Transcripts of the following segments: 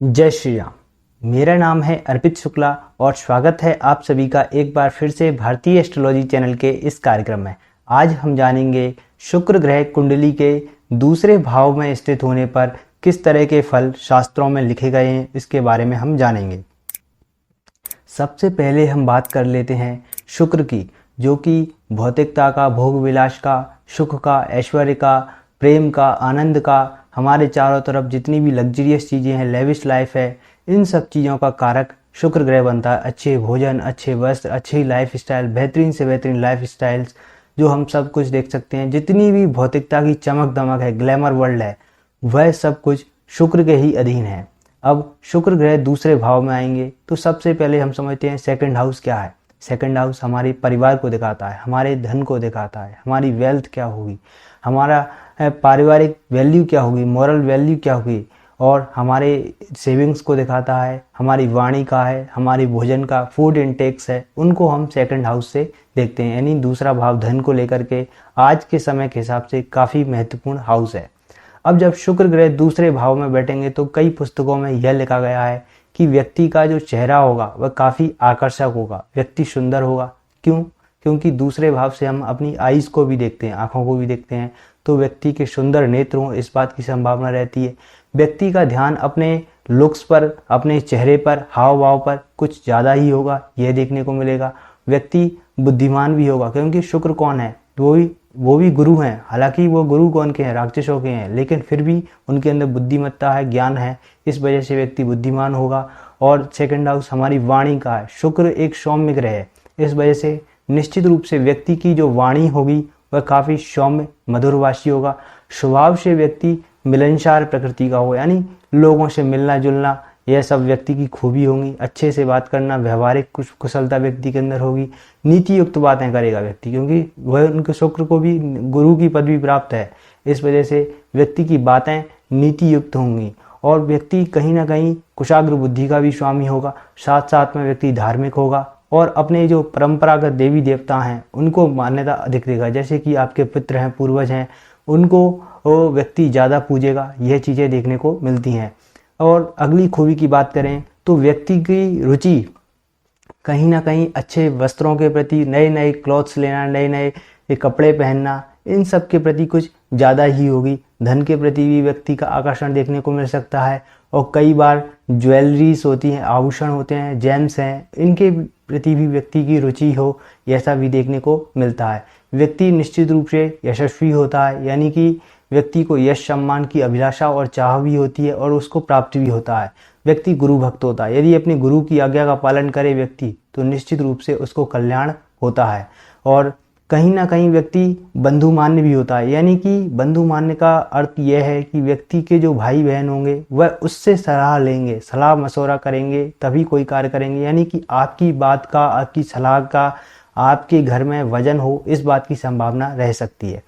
जय श्री राम। मेरा नाम है अर्पित शुक्ला और स्वागत है आप सभी का एक बार फिर से भारतीय एस्ट्रोलॉजी चैनल के इस कार्यक्रम में। आज हम जानेंगे शुक्र ग्रह कुंडली के दूसरे भाव में स्थित होने पर किस तरह के फल शास्त्रों में लिखे गए हैं, इसके बारे में हम जानेंगे। सबसे पहले हम बात कर लेते हैं शुक्र की, जो कि भौतिकता का, भोग विलास का, सुख का, ऐश्वर्य का, प्रेम का, आनंद का, हमारे चारों तरफ जितनी भी लग्जरियस चीज़ें हैं, लेविश लाइफ है, इन सब चीज़ों का कारक शुक्र ग्रह बनता है। अच्छे भोजन, अच्छे वस्त्र, अच्छी लाइफ स्टाइल, बेहतरीन से बेहतरीन लाइफ स्टाइल्स जो हम सब कुछ देख सकते हैं, जितनी भी भौतिकता की चमक दमक है, ग्लैमर वर्ल्ड है, वह सब कुछ शुक्र के ही अधीन है। अब शुक्र ग्रह दूसरे भाव में आएंगे तो सबसे पहले हम समझते हैं सेकंड हाउस क्या है। सेकंड हाउस हमारे परिवार को दिखाता है, हमारे धन को दिखाता है, हमारी वेल्थ क्या होगी, हमारा पारिवारिक वैल्यू क्या होगी, मॉरल वैल्यू क्या होगी, और हमारे सेविंग्स को दिखाता है, हमारी वाणी का है, हमारी भोजन का, फूड इनटेक्स है, उनको हम सेकंड हाउस से देखते हैं। यानी दूसरा भाव धन को लेकर के आज के समय के हिसाब से काफ़ी महत्वपूर्ण हाउस है। अब जब शुक्र ग्रह दूसरे भाव में बैठेंगे तो कई पुस्तकों में यह लिखा गया है कि व्यक्ति का जो चेहरा होगा वह काफ़ी आकर्षक होगा, व्यक्ति सुंदर होगा। क्यों? क्योंकि दूसरे भाव से हम अपनी आईज को भी देखते हैं, आंखों को भी देखते हैं, तो व्यक्ति के सुंदर नेत्र हों, इस बात की संभावना रहती है। व्यक्ति का ध्यान अपने लुक्स पर, अपने चेहरे पर, हाव भाव पर कुछ ज़्यादा ही होगा, यह देखने को मिलेगा। व्यक्ति बुद्धिमान भी होगा, क्योंकि शुक्र कौन है? वो भी गुरु हैं। हालांकि वो गुरु कौन के हैं? राक्षसों के हैं, लेकिन फिर भी उनके अंदर बुद्धिमत्ता है, ज्ञान है, इस वजह से व्यक्ति बुद्धिमान होगा। और सेकंड हाउस हमारी वाणी का है। शुक्र एक सौम्य ग्रह है, इस वजह से निश्चित रूप से व्यक्ति की जो वाणी होगी वह काफ़ी सौम्य मधुरभाषी होगा। स्वभाव से व्यक्ति मिलनसार प्रकृति का होगा, यानी लोगों से मिलना जुलना, यह सब व्यक्ति की खूबी होंगी। अच्छे से बात करना, व्यवहारिक कुशलता व्यक्ति के अंदर होगी। नीति युक्त बातें करेगा व्यक्ति, क्योंकि वह उनके शुक्र को भी गुरु की पदवी प्राप्त है, इस वजह से व्यक्ति की बातें नीति युक्त होंगी। और व्यक्ति कहीं ना कहीं कुशाग्र बुद्धि का भी स्वामी होगा। साथ साथ में व्यक्ति धार्मिक होगा और अपने जो परंपरागत देवी देवता हैं उनको मान्यता अधिक देगा। जैसे कि आपके पितृ हैं, पूर्वज हैं, उनको वो व्यक्ति ज़्यादा पूजेगा। यह चीज़ें देखने को मिलती हैं। और अगली खूबी की बात करें तो व्यक्ति की रुचि कहीं ना कहीं अच्छे वस्त्रों के प्रति, नए नए क्लॉथ्स लेना, नए नए कपड़े पहनना, इन सब के प्रति कुछ ज़्यादा ही होगी। धन के प्रति भी व्यक्ति का आकर्षण देखने को मिल सकता है। और कई बार ज्वेलरीज होती हैं, आभूषण होते हैं, जेम्स हैं, इनके प्रति भी व्यक्ति की रुचि हो, ऐसा भी देखने को मिलता है। व्यक्ति निश्चित रूप से यशस्वी होता है, यानी कि व्यक्ति को यश सम्मान की अभिलाषा और चाह भी होती है और उसको प्राप्त भी होता है। व्यक्ति गुरु भक्त होता है। यदि अपने गुरु की आज्ञा का पालन करे व्यक्ति तो निश्चित रूप से उसको कल्याण होता है। और कहीं ना कहीं व्यक्ति बंधु मान्य भी होता है, यानी कि बंधु मान्य का अर्थ यह है कि व्यक्ति के जो भाई बहन होंगे वह उससे सलाह लेंगे, सलाह मशवरा करेंगे, तभी कोई कार्य करेंगे। यानी कि आपकी बात का, आपकी सलाह का आपके घर में वजन हो, इस बात की संभावना रह सकती है।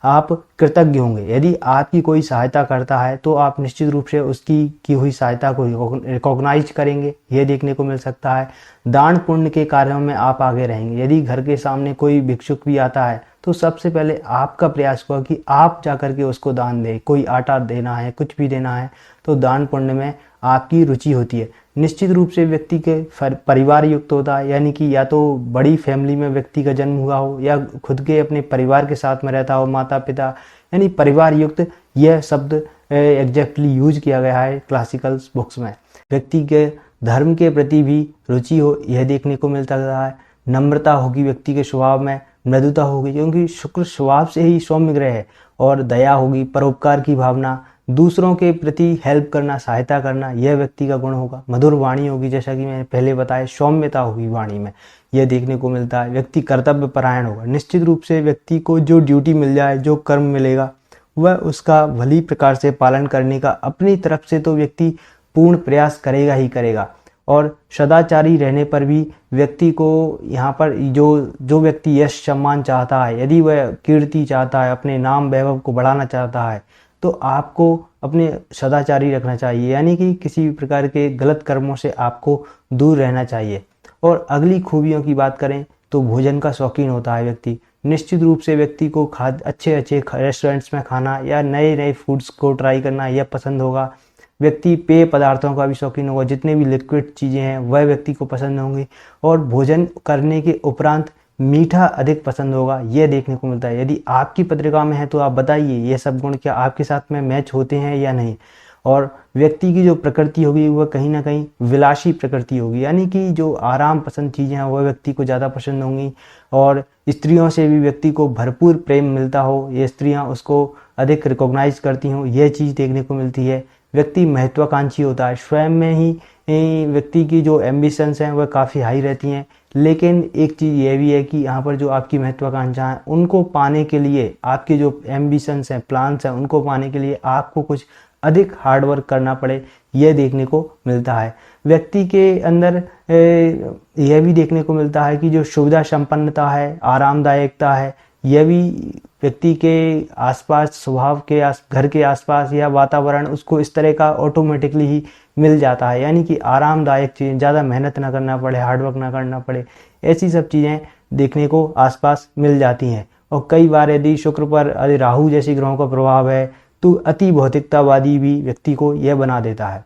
आप कृतज्ञ होंगे। यदि आपकी कोई सहायता करता है तो आप निश्चित रूप से उसकी की हुई सहायता को रिकॉग्नाइज करेंगे, यह देखने को मिल सकता है। दान पुण्य के कार्यों में आप आगे रहेंगे। यदि घर के सामने कोई भिक्षुक भी आता है तो सबसे पहले आपका प्रयास होगा कि आप जाकर के उसको दान दें। कोई आटा देना है, कुछ भी देना है, तो दान पुण्य में आपकी रुचि होती है। निश्चित रूप से व्यक्ति के परिवार युक्त होता है, यानी कि या तो बड़ी फैमिली में व्यक्ति का जन्म हुआ हो या खुद के अपने परिवार के साथ में रहता हो, माता पिता, यानी परिवार युक्त, यह शब्द एग्जैक्टली यूज किया गया है क्लासिकल बुक्स में। व्यक्ति के धर्म के प्रति भी रुचि हो, यह देखने को मिलता है। नम्रता होगी व्यक्ति के स्वभाव में, मृदुता होगी, क्योंकि शुक्र स्वभाव से ही सौम्य ग्रह है। और दया होगी, परोपकार की भावना, दूसरों के प्रति हेल्प करना, सहायता करना, यह व्यक्ति का गुण होगा। मधुर वाणी होगी, जैसा कि मैंने पहले बताया, सौम्यता होगी वाणी में, यह देखने को मिलता है। व्यक्ति कर्तव्य परायण होगा। निश्चित रूप से व्यक्ति को जो ड्यूटी मिल जाए, जो कर्म मिलेगा, वह उसका भली प्रकार से पालन करने का अपनी तरफ से तो व्यक्ति पूर्ण प्रयास करेगा ही करेगा। और सदाचारी रहने पर भी व्यक्ति को यहाँ पर जो व्यक्ति यश सम्मान चाहता है, यदि वह कीर्ति चाहता है, अपने नाम वैभव को बढ़ाना चाहता है, तो आपको अपने सदाचारी रखना चाहिए, यानी कि किसी भी प्रकार के गलत कर्मों से आपको दूर रहना चाहिए। और अगली खूबियों की बात करें तो भोजन का शौकीन होता है व्यक्ति। निश्चित रूप से व्यक्ति को अच्छे रेस्टोरेंट्स में खाना या नए नए फूड्स को ट्राई करना यह पसंद होगा। व्यक्ति पेय पदार्थों का भी शौकीन होगा, जितने भी लिक्विड चीज़ें हैं वह व्यक्ति को पसंद होंगी, और भोजन करने के उपरांत मीठा अधिक पसंद होगा, यह देखने को मिलता है। यदि आपकी पत्रिका में है तो आप बताइए ये सब गुण क्या आपके साथ में मैच होते हैं या नहीं। और व्यक्ति की जो प्रकृति होगी वह कहीं ना कहीं विलासी प्रकृति होगी, यानी कि जो आराम पसंद चीज़ें हैं वह व्यक्ति को ज़्यादा पसंद होंगी, और स्त्रियों से भी व्यक्ति को भरपूर प्रेम मिलता हो, ये स्त्रियां उसको अधिक रिकॉग्नाइज करती हों, यह चीज़ देखने को मिलती है। व्यक्ति महत्वाकांक्षी होता है, स्वयं में ही व्यक्ति की जो एम्बिशंस हैं वह काफ़ी हाई रहती हैं, लेकिन एक चीज़ यह भी है कि यहाँ पर जो आपकी महत्वाकांक्षा है उनको पाने के लिए, आपके जो एम्बिशंस हैं, प्लान्स हैं, उनको पाने के लिए आपको कुछ अधिक हार्ड वर्क करना पड़े, यह देखने को मिलता है। व्यक्ति के अंदर यह भी देखने को मिलता है कि जो सुविधा संपन्नता है, आरामदायकता है, यह भी व्यक्ति के आसपास, स्वभाव के घर के आसपास या वातावरण उसको इस तरह का ऑटोमेटिकली ही मिल जाता है, यानी कि आरामदायक चीज़ें, ज़्यादा मेहनत ना करना पड़े, हार्डवर्क ना करना पड़े, ऐसी सब चीज़ें देखने को आसपास मिल जाती हैं। और कई बार यदि शुक्र पर यदि राहु जैसी ग्रहों का प्रभाव है तो अति भौतिकतावादी भी व्यक्ति को यह बना देता है।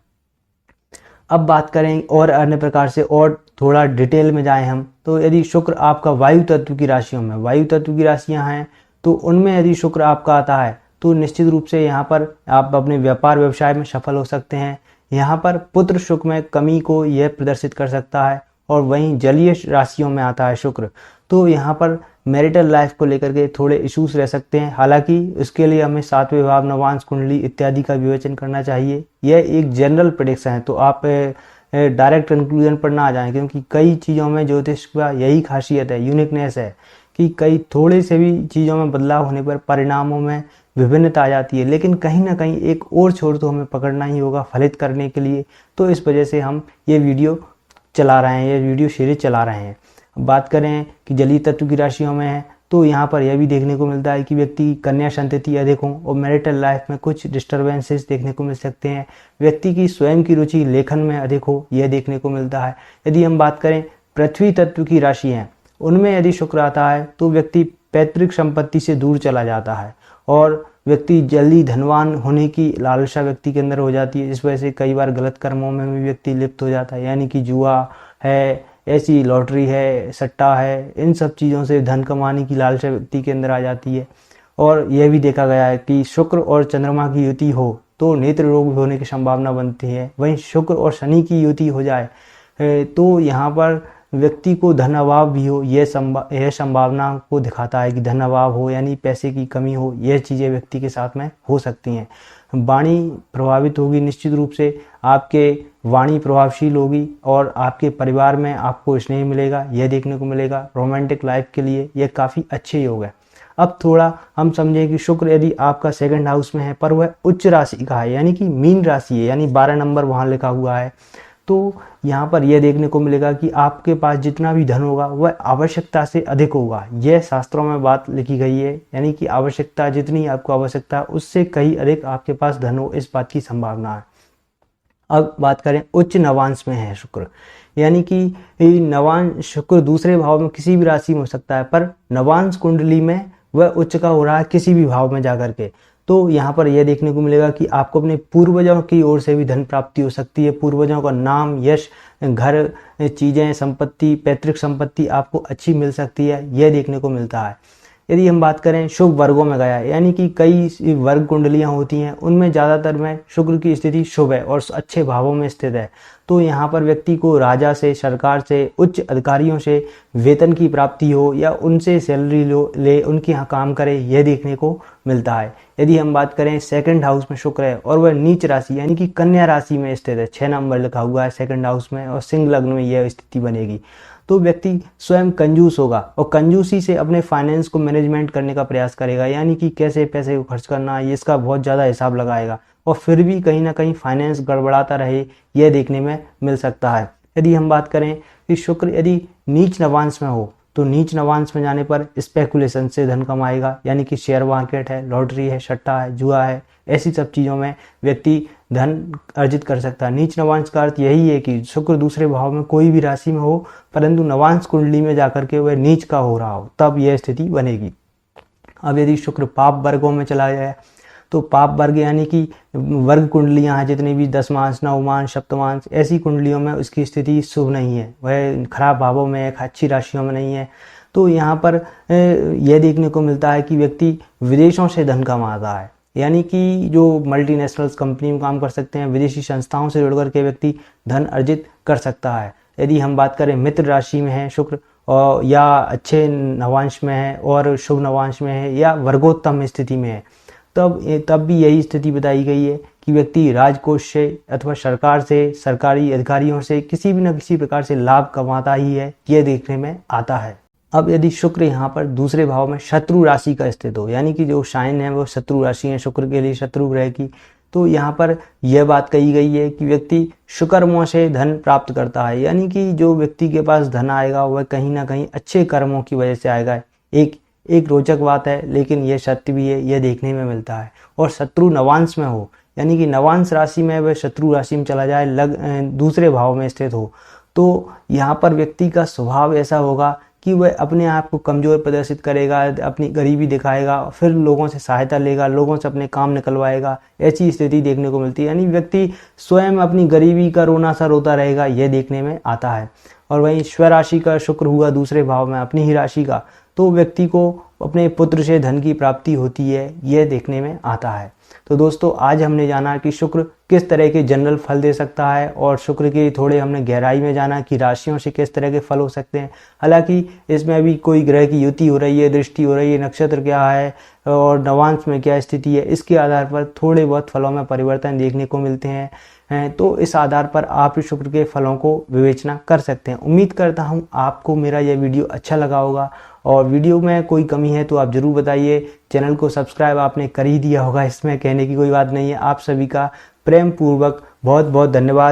अब बात करें और अन्य प्रकार से, और थोड़ा डिटेल में जाएं हम, तो यदि शुक्र आपका वायु तत्व की राशियों में, वायु तत्व की राशियां हैं तो उनमें यदि शुक्र आपका आता है तो निश्चित रूप से यहाँ पर आप अपने व्यापार व्यवसाय में सफल हो सकते हैं। यहाँ पर पुत्र सुख में कमी को यह प्रदर्शित कर सकता है। और वहीं जलीय राशियों में आता है शुक्र, तो यहाँ पर मैरिटल लाइफ को लेकर के थोड़े इश्यूज रह सकते हैं। हालांकि उसके लिए हमें सातवें भाव, नवांश कुंडली इत्यादि का विवेचन करना चाहिए। यह एक जनरल प्रेडिक्शन है, तो आप डायरेक्ट कंक्लूजन पर ना आ जाएं, क्योंकि कई चीज़ों में ज्योतिष का यही खासियत है, यूनिकनेस है कि कई थोड़े से भी चीज़ों में बदलाव होने पर परिणामों में विभिन्नता आ जाती है, लेकिन कहीं ना कहीं एक और छोर तो हमें पकड़ना ही होगा फलित करने के लिए। तो इस वजह से हम ये वीडियो चला रहे हैं, ये वीडियो सीरीज चला रहे हैं। अब बात करें कि जलीय तत्व की राशियों में है तो यहाँ पर यह भी देखने को मिलता है कि व्यक्ति की कन्या संतति अधिक हो और मैरिटल लाइफ में कुछ डिस्टर्बेंसेस देखने को मिल सकते हैं। व्यक्ति की स्वयं की रुचि लेखन में अधिक हो, यह देखने को मिलता है। यदि हम बात करें पृथ्वी तत्व की राशि हैं, उनमें यदि शुक्र आता है तो व्यक्ति पैतृक संपत्ति से दूर चला जाता है और व्यक्ति जल्दी धनवान होने की लालसा व्यक्ति के अंदर हो जाती है। इस वजह से कई बार गलत कर्मों में भी व्यक्ति लिप्त हो जाता है, यानी कि जुआ है, ऐसी लॉटरी है, सट्टा है, इन सब चीज़ों से धन कमाने की लालसा व्यक्ति के अंदर आ जाती है। और यह भी देखा गया है कि शुक्र और चंद्रमा की युति हो तो नेत्र रोग होने की संभावना बनती है। वहीं शुक्र और शनि की युति हो जाए तो यहाँ पर व्यक्ति को धन अभाव भी हो, यह संभावना को दिखाता है कि धन अभाव हो, यानी पैसे की कमी हो, यह चीज़ें व्यक्ति के साथ में हो सकती हैं। वाणी प्रभावित होगी, निश्चित रूप से आपके वाणी प्रभावशील होगी और आपके परिवार में आपको स्नेह मिलेगा, यह देखने को मिलेगा। रोमांटिक लाइफ के लिए यह काफ़ी अच्छे योग है। अब थोड़ा हम समझें कि शुक्र यदि आपका सेकंड हाउस में है पर वह उच्च राशि का है, यानी कि मीन राशि है, यानी 12 नंबर वहाँ लिखा हुआ है, तो यहाँ पर यह देखने को मिलेगा कि आपके पास जितना भी धन होगा वह आवश्यकता से अधिक होगा। यह शास्त्रों में बात लिखी गई है, यानी कि आवश्यकता, जितनी आपको आवश्यकता है उससे कहीं अधिक आपके पास धन हो, इस बात की संभावना है। अब बात करें उच्च नवांश में है शुक्र, यानी कि नवांश शुक्र दूसरे भाव में किसी भी राशि में हो सकता है, पर नवांश कुंडली में वह उच्च का हो रहा है किसी भी भाव में जाकर के। तो यहाँ पर यह देखने को मिलेगा कि आपको अपने पूर्वजों की ओर से भी धन प्राप्ति हो सकती है। पूर्वजों का नाम, यश, घर, चीज़ें, संपत्ति, पैतृक संपत्ति आपको अच्छी मिल सकती है, यह देखने को मिलता है। यदि हम बात करें शुभ वर्गों में गया है, यानी कि कई वर्ग कुंडलियां होती हैं, उनमें ज़्यादातर में शुक्र की स्थिति शुभ है और अच्छे भावों में स्थित है, तो यहाँ पर व्यक्ति को राजा से, सरकार से, उच्च अधिकारियों से वेतन की प्राप्ति हो या उनसे सैलरी ले उनके यहाँ काम करे, यह देखने को मिलता है। यदि हम बात करें सेकंड हाउस में शुक्र है और वह नीच राशि यानी कि कन्या राशि में स्थित है, 6 नंबर लिखा हुआ है सेकंड हाउस में और सिंह लग्न में यह स्थिति बनेगी, तो व्यक्ति स्वयं कंजूस होगा और कंजूसी से अपने फाइनेंस को मैनेजमेंट करने का प्रयास करेगा, यानी कि कैसे पैसे को खर्च करना है इसका बहुत ज़्यादा हिसाब लगाएगा और फिर भी कहीं ना कहीं फाइनेंस गड़बड़ाता रहे, यह देखने में मिल सकता है। यदि हम बात करें कि शुक्र यदि नीच नवांश में हो तो नीच नवांश में जाने पर स्पेकुलेशन से धन कमाएगा, यानी कि शेयर मार्केट है, लॉटरी है, सट्टा है, जुआ है, ऐसी सब चीज़ों में व्यक्ति धन अर्जित कर सकता है। नीच नवांश का अर्थ यही है कि शुक्र दूसरे भाव में कोई भी राशि में हो परंतु नवांश कुंडली में जाकर के वह नीच का हो रहा हो, तब यह स्थिति बनेगी। अब यदि शुक्र पाप वर्गों में चला जाए तो पाप वर्ग यानी कि वर्ग कुंडलियां हैं जितनी भी दशमांश, नवमांश, सप्तमांश, ऐसी कुंडलियों में उसकी स्थिति शुभ नहीं है, वह खराब भावों में है, अच्छी राशियों में नहीं है। तो यहाँ पर यह देखने को मिलता है कि व्यक्ति विदेशों से धन कमाता है, यानी कि जो मल्टीनेशनल्स कंपनी में काम कर सकते हैं, विदेशी संस्थाओं से जुड़ करके व्यक्ति धन अर्जित कर सकता है। यदि हम बात करें मित्र राशि में है शुक्र और या अच्छे नवांश में है और शुभ नवांश में है या वर्गोत्तम स्थिति में है, तब भी यही स्थिति बताई गई है कि व्यक्ति राजकोष से अथवा सरकार से, सरकारी अधिकारियों से किसी भी न किसी प्रकार से लाभ कमाता ही है, ये देखने में आता है। अब यदि शुक्र यहाँ पर दूसरे भाव में शत्रु राशि का स्थित हो, यानी कि जो साइन है वो शत्रु राशि है शुक्र के लिए, शत्रु ग्रह की, तो यहाँ पर यह बात कही गई है कि व्यक्ति सुकर्मों से धन प्राप्त करता है, यानी कि जो व्यक्ति के पास धन आएगा वह कहीं ना कहीं अच्छे कर्मों की वजह से आएगा। एक रोचक बात है, लेकिन यह सत्य भी है, यह देखने में मिलता है। और शत्रु नवांश में हो, यानी कि नवांश राशि में वह शत्रु राशि में चला जाए, दूसरे भाव में स्थित हो, तो यहाँ पर व्यक्ति का स्वभाव ऐसा होगा कि वह अपने आप को कमज़ोर प्रदर्शित करेगा, अपनी गरीबी दिखाएगा, फिर लोगों से सहायता लेगा, लोगों से अपने काम निकलवाएगा, ऐसी स्थिति देखने को मिलती है। यानी व्यक्ति स्वयं अपनी गरीबी का रोना सा रोता रहेगा, यह देखने में आता है। और वहीं स्वराशि का शुक्र हुआ दूसरे भाव में अपनी ही राशि का, तो व्यक्ति को अपने पुत्र से धन की प्राप्ति होती है, यह देखने में आता है। तो दोस्तों, आज हमने जाना कि शुक्र किस तरह के जनरल फल दे सकता है और शुक्र के थोड़े हमने गहराई में जाना कि राशियों से किस तरह के फल हो सकते हैं। हालांकि इसमें अभी कोई ग्रह की युति हो रही है, दृष्टि हो रही है, नक्षत्र क्या है और नवांश में क्या स्थिति है, इसके आधार पर थोड़े बहुत फलों में परिवर्तन देखने को मिलते हैं। तो इस आधार पर आप शुक्र के फलों को विवेचना कर सकते हैं। उम्मीद करता हूँ आपको मेरा यह वीडियो अच्छा लगा होगा, और वीडियो में कोई कमी है तो आप ज़रूर बताइए। चैनल को सब्सक्राइब आपने कर ही दिया होगा, इसमें कहने की कोई बात नहीं है। आप सभी का प्रेम पूर्वक बहुत बहुत धन्यवाद।